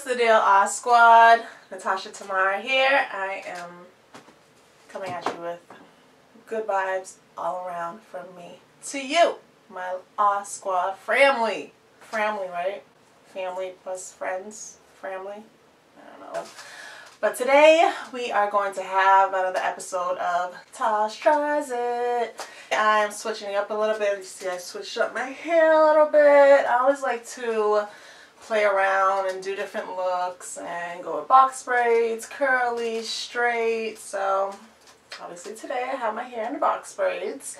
the deal, Squad? Natasha Tamara here. I am coming at you with good vibes all around from me to you, my Squad family. Family, right? Family plus friends. Family? I don't know. But today we are going to have another episode of Tosh Tries It. I'm switching up a little bit. You see I switched up my hair a little bit. I always like to play around and do different looks and go with box braids, curly, straight. So obviously today I have my hair in the box braids.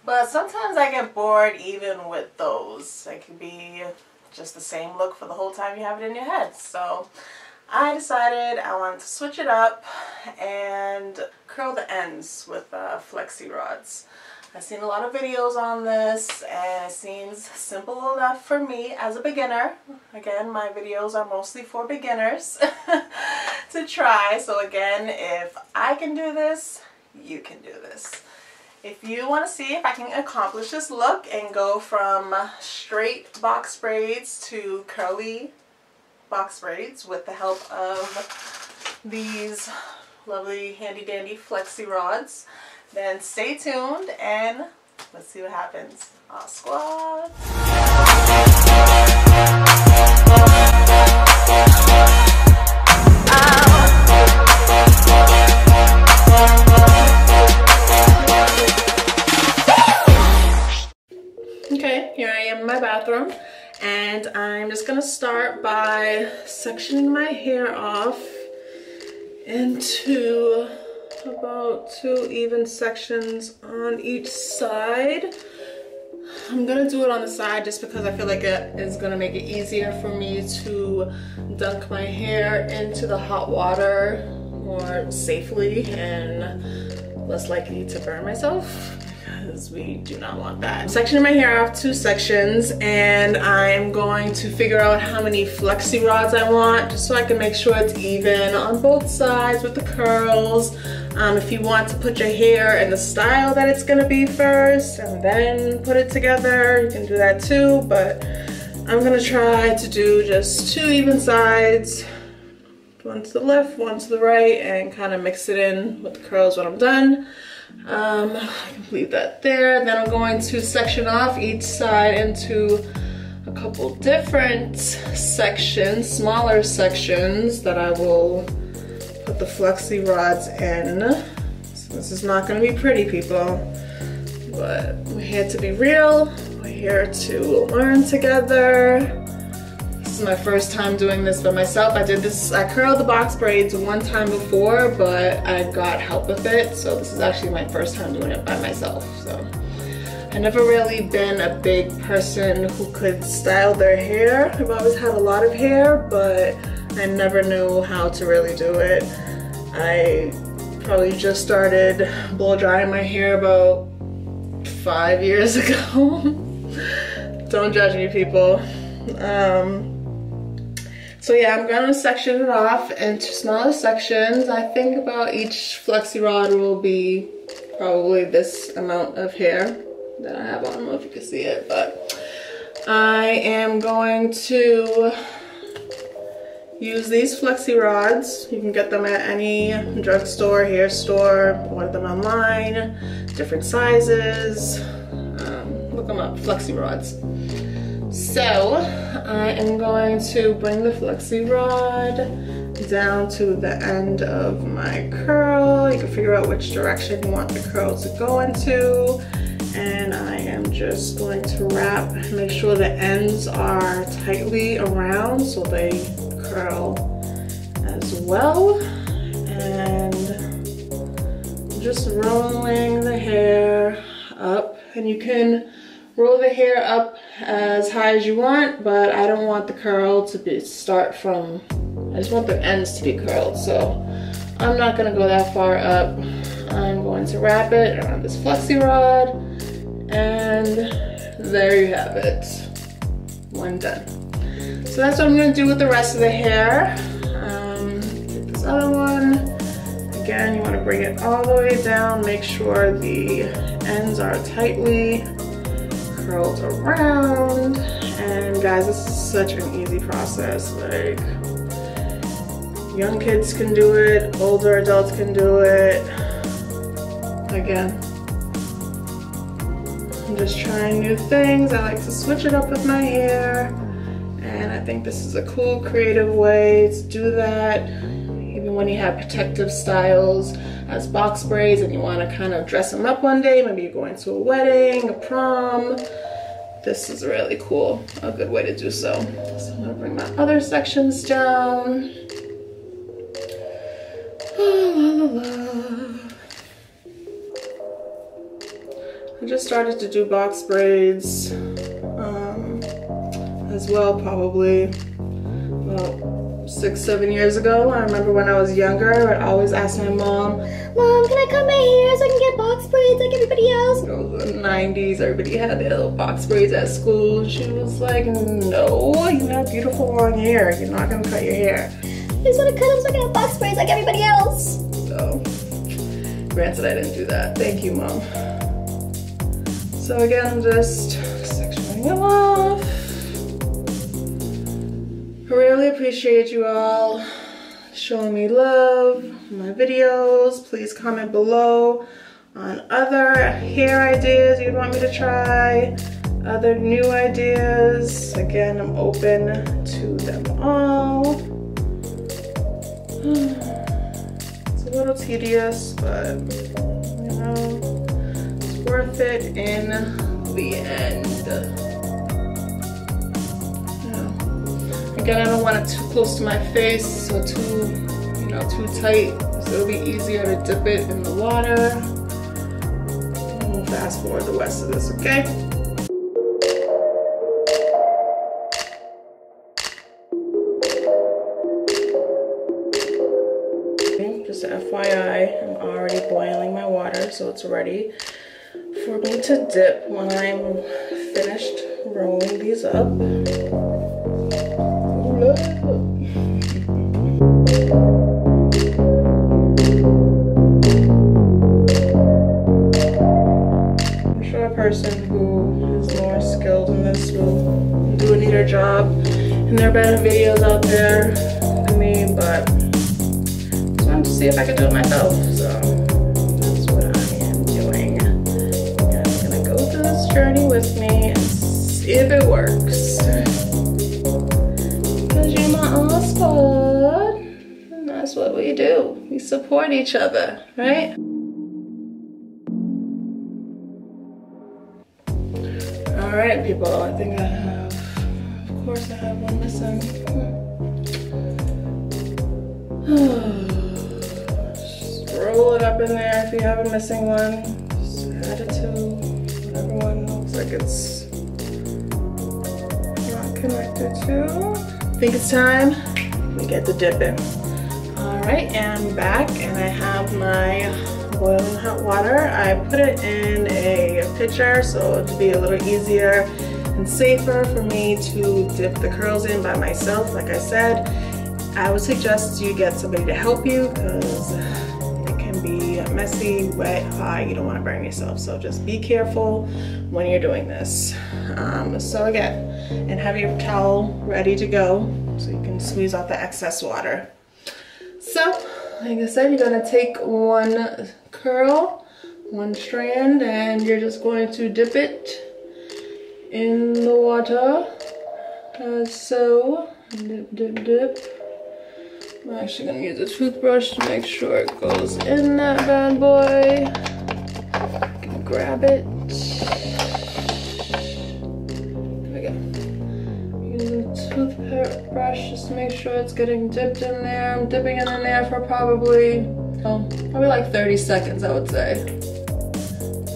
But sometimes I get bored even with those. It can be just the same look for the whole time you have it in your head. So I decided I wanted to switch it up and curl the ends with Flexi Rods. I've seen a lot of videos on this and it seems simple enough for me as a beginner. Again, my videos are mostly for beginners to try. So again, if I can do this, you can do this. If you want to see if I can accomplish this look and go from straight box braids to curly box braids with the help of these lovely handy dandy Flexi Rods, then stay tuned and let's see what happens. Squad. Okay, here I am in my bathroom. And I'm just going to start by sectioning my hair off into about 2 even sections on each side. I'm going to do it on the side just because I feel like it is going to make it easier for me to dunk my hair into the hot water more safely and less likely to burn myself. We do not want that. I'm sectioning my hair off 2 sections and I'm going to figure out how many Flexi Rods I want just so I can make sure it's even on both sides with the curls. If you want to put your hair in the style that it's going to be first and then put it together, you can do that too, but I'm going to try to do just 2 even sides, one to the left, one to the right, and kind of mix it in with the curls when I'm done. I complete that there. Then I'm going to section off each side into a couple different sections, smaller sections that I will put the Flexi Rods in. So this is not going to be pretty, people, but we're here to be real. We're here to learn together. This is my first time doing this by myself. I curled the box braids one time before, but I got help with it. So this is actually my first time doing it by myself. So I've never really been a big person who could style their hair. I've always had a lot of hair, but I never knew how to really do it. I probably just started blow drying my hair about 5 years ago. Don't judge me, people. So yeah, I'm going to section it off into smaller sections. I think about each Flexi Rod will be probably this amount of hair that I have on. I don't know if you can see it, but I am going to use these Flexi Rods. You can get them at any drugstore, hair store, order them online, different sizes. Look them up, Flexi Rods. So I am going to bring the Flexi Rod down to the end of my curl. You can figure out which direction you want the curl to go into. And I am just going to wrap, make sure the ends are tightly around so they curl as well. And just rolling the hair up. And you can roll the hair up as high as you want, but I don't want the curl to start from, I just want the ends to be curled. So I'm not gonna go that far up. I'm going to wrap it around this Flexi Rod, and there you have it, one done. So that's what I'm gonna do with the rest of the hair. Get this other one. Again, you wanna bring it all the way down, make sure the ends are tightly curled around. And guys, this is such an easy process. Like, Young kids can do it, older adults can do it. Again, I'm just trying new things. I like to switch it up with my hair, and I think this is a cool, creative way to do that. Even when you have protective styles as box braids and you want to kind of dress them up one day, maybe you're going to a wedding, a prom, this is really cool, a good way to do so. So I'm gonna bring my other sections down. La, la, la. I just started to do box braids as well, probably about 6-7 years ago. I remember when I was younger, I'd always ask my mom, "Mom, can I cut my hair so I can get box braids like everybody else?" You know, the 90s, everybody had their little box braids at school. And she was like, "No, you have beautiful long hair. You're not gonna cut your hair. I just wanna cut them so I can have box braids like everybody else." So, granted, I didn't do that. Thank you, Mom. So again, I'm just sectioning them off. I really appreciate you all showing me love in my videos. Please comment below on other hair ideas you'd want me to try, other new ideas. Again, I'm open to them all. It's a little tedious, but you know, worth it in the end. Yeah. Again, I don't want it too close to my face or too, you know, too tight, so it'll be easier to dip it in the water. And we'll fast forward the rest of this, okay? Just FYI, I'm already boiling my water, so it's ready for me to dip when I'm finished rolling these up. I'm sure a person who is more skilled in this will do a neater job, and there are better videos out there than me, but I just wanted to see if I could do it myself, so journey with me and see if it works. Because you're my all spot, and that's what we do. We support each other, right? All right, people, I think I have, of course I have one missing. Just roll it up in there if you have a missing one. Just add it to everyone. Looks like it's not connected to. I think it's time we get the dip in. All right, and I'm back, and I have my boiling hot water. I put it in a pitcher so it'd be a little easier and safer for me to dip the curls in by myself. Like I said, I would suggest you get somebody to help you because it can be messy, wet, hot. You don't want to burn yourself, so just be careful when you're doing this. So again, and have your towel ready to go so you can squeeze out the excess water. So, like I said, you're gonna take one curl, one strand, and you're just going to dip it in the water, as so. Dip, dip, dip. I'm actually gonna use a toothbrush to make sure it goes in that bad boy. I can grab it. There we go. Use a toothbrush just to make sure it's getting dipped in there. I'm dipping it in there for probably like 30 seconds, I would say.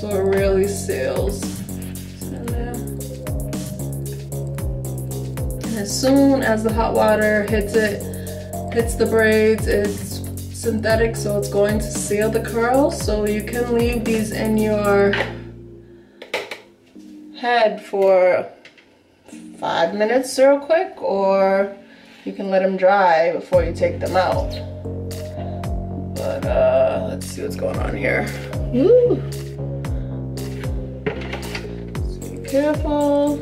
So it really seals. In there. And as soon as the hot water hits the braids, it's synthetic, so it's going to seal the curls. So you can leave these in your head for 5 minutes real quick, or you can let them dry before you take them out. But let's see what's going on here. Woo! Just be careful.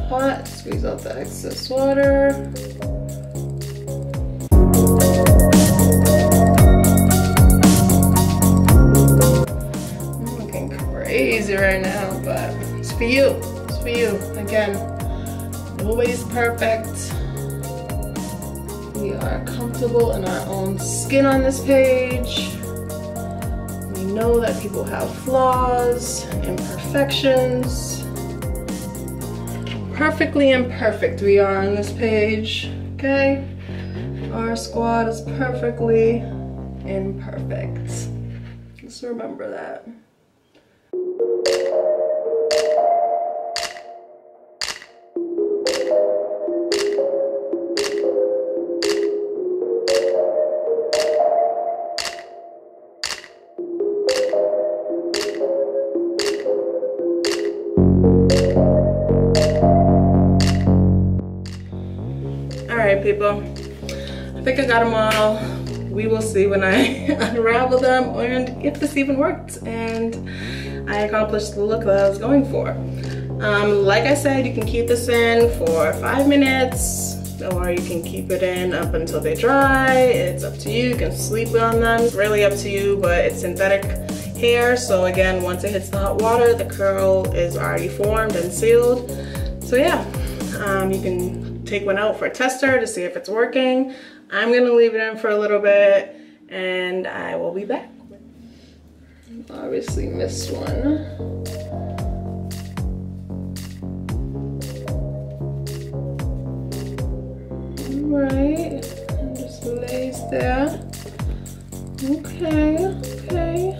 Hot, squeeze out the excess water. for you. It's for you. Again, nobody's perfect. We are comfortable in our own skin on this page. We know that people have flaws, imperfections. Perfectly imperfect we are on this page, okay? Our squad is perfectly imperfect. Just remember that. Alright people, I think I got them all. We will see when I unravel them and if this even worked and I accomplished the look that I was going for. Like I said, you can keep this in for 5 minutes or you can keep it in up until they dry. It's up to you. You can sleep on them. It's really up to you, but it's synthetic hair. So again, once it hits the hot water, the curl is already formed and sealed. So yeah, you can take one out for a tester to see if it's working. I'm gonna leave it in for a little bit and I will be back. Obviously missed one. Alright, and just lays there. Okay, okay. I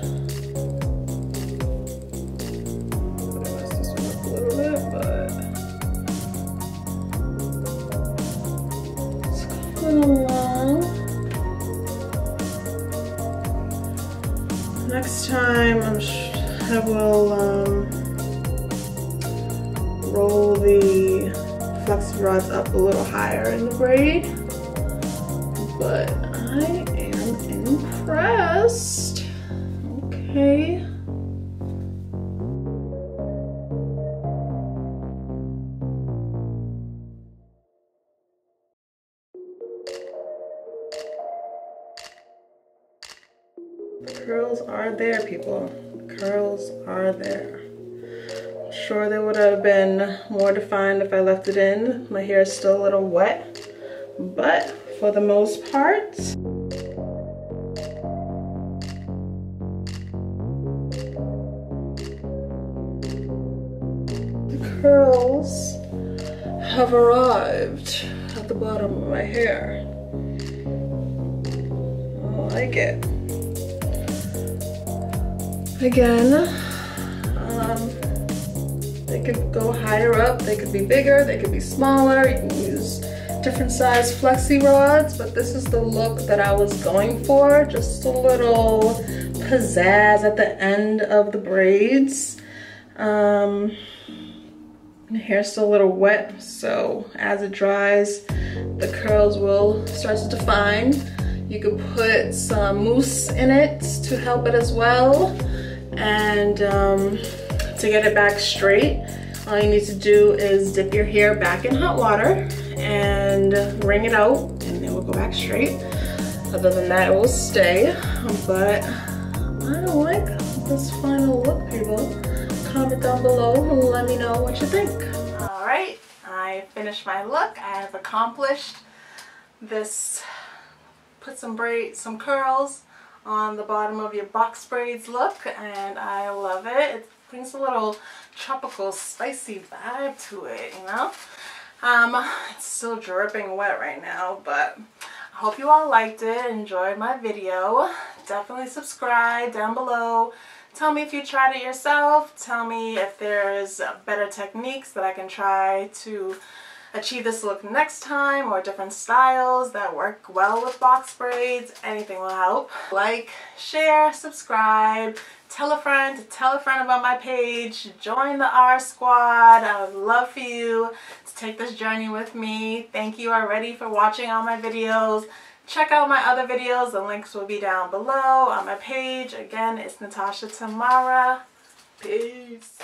messed this one up a little bit, but it's coming along. Next time I will roll the Flexi Rods up a little higher in the braid, but I am impressed. Okay. The curls are there, people. The curls are there. Sure, they would have been more defined if I left it in. My hair is still a little wet, but for the most part, the curls have arrived at the bottom of my hair. I like it. Again, they could go higher up, they could be bigger, they could be smaller. You can use different size flexi rods, but this is the look that I was going for. Just a little pizzazz at the end of the braids. The hair's still a little wet, so as it dries, the curls will start to define. You could put some mousse in it to help it as well. And to get it back straight, all you need to do is dip your hair back in hot water and wring it out and it will go back straight. Other than that, it will stay. But I like this final look, people. Comment down below and let me know what you think. All right, I finished my look. I have accomplished this. Put some curls on the bottom of your box braids look, and I love it. It brings a little tropical spicy vibe to it, you know. It's still dripping wet right now, but I hope you all liked it, enjoyed my video. Definitely subscribe down below. Tell me if you tried it yourself. Tell me if there's better techniques that I can try to achieve this look next time, or different styles that work well with box braids. Anything will help. Like, share, subscribe, tell a friend about my page, join the R Squad. I would love for you to take this journey with me. Thank you already for watching all my videos. Check out my other videos. The links will be down below on my page. Again, it's Natasha Tamara. Peace.